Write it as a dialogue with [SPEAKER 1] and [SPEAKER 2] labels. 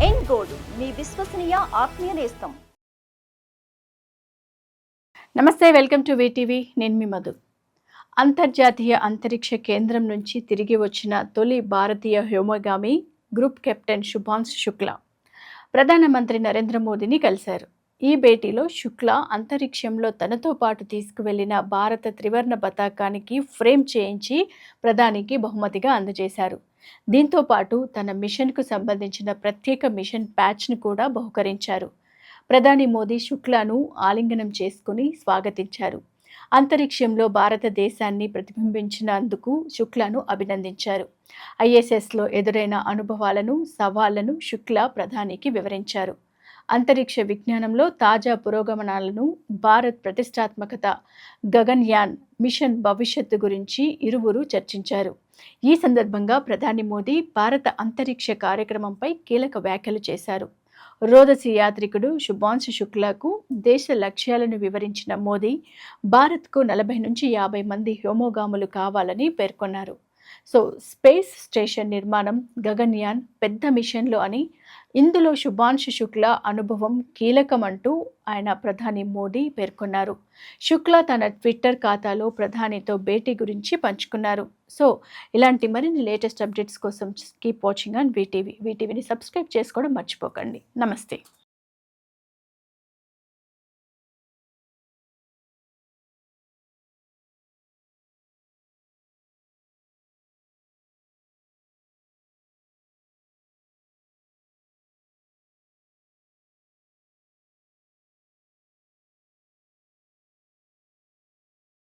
[SPEAKER 1] ఎన్ gold మీ విశ్వసనీయ ఆత్మీయ నేస్తం.
[SPEAKER 2] నమస్తే, వెల్కమ్ టు వీటీవీ. నేను మీ మధు. అంతర్జాతీయ అంతరిక్ష కేంద్రం నుంచి తిరిగి వచ్చిన తొలి భారతీయ వ్యోమగామి గ్రూప్ కెప్టెన్ శుభాంశు శుక్లా ప్రధానమంత్రి నరేంద్ర మోదీని కలిశారు. ఈ భేటీలో శుక్లా అంతరిక్షంలో తనతో పాటు తీసుకువెళ్లిన భారత త్రివర్ణ పతాకానికి ఫ్రేమ్ చేయించి ప్రధానికి బహుమతిగా అందజేశారు. దీంతో పాటు తన మిషన్కు సంబంధించిన ప్రత్యేక మిషన్ ప్యాచ్ను కూడా బహుకరించారు. ప్రధాని మోదీ శుక్లాను ఆలింగనం చేసుకుని స్వాగతించారు. అంతరిక్షంలో భారతదేశాన్ని ప్రతిబింబించినందుకు శుక్లాను అభినందించారు. ఐఎస్ఎస్లో ఎదురైన అనుభవాలను, సవాళ్లను శుక్లా ప్రధానికి వివరించారు. అంతరిక్ష విజ్ఞానంలో తాజా పురోగమనాలను, భారత్ ప్రతిష్టాత్మకత, గగన్యాన్ మిషన్ భవిష్యత్తు గురించి ఇరువురు చర్చించారు. ఈ సందర్భంగా ప్రధాని మోదీ భారత అంతరిక్ష కార్యక్రమంపై కీలక వ్యాఖ్యలు చేశారు. రోదసి యాత్రికుడు శుభాంశు శుక్లాకు దేశ లక్ష్యాలను వివరించిన మోదీ భారత్కు 40 నుంచి 50 మంది వ్యోమగాములు కావాలని పేర్కొన్నారు. స్పేస్ స్టేషన్ నిర్మాణం గగన్యాన్ పెద్ద మిషన్లు అని, ఇందులో శుభాంశు శుక్లా అనుభవం కీలకమంటూ ఆయన ప్రధాని మోదీ పేర్కొన్నారు. శుక్లా తన ట్విట్టర్ ఖాతాలో ప్రధానితో భేటీ గురించి పంచుకున్నారు. ఇలాంటి మరిన్ని లేటెస్ట్ అప్డేట్స్ కోసం కీప్ వాచింగ్ ఆన్ వీటీవీ. వీటీవీని సబ్స్క్రైబ్ చేసుకోవడం మర్చిపోకండి. నమస్తే.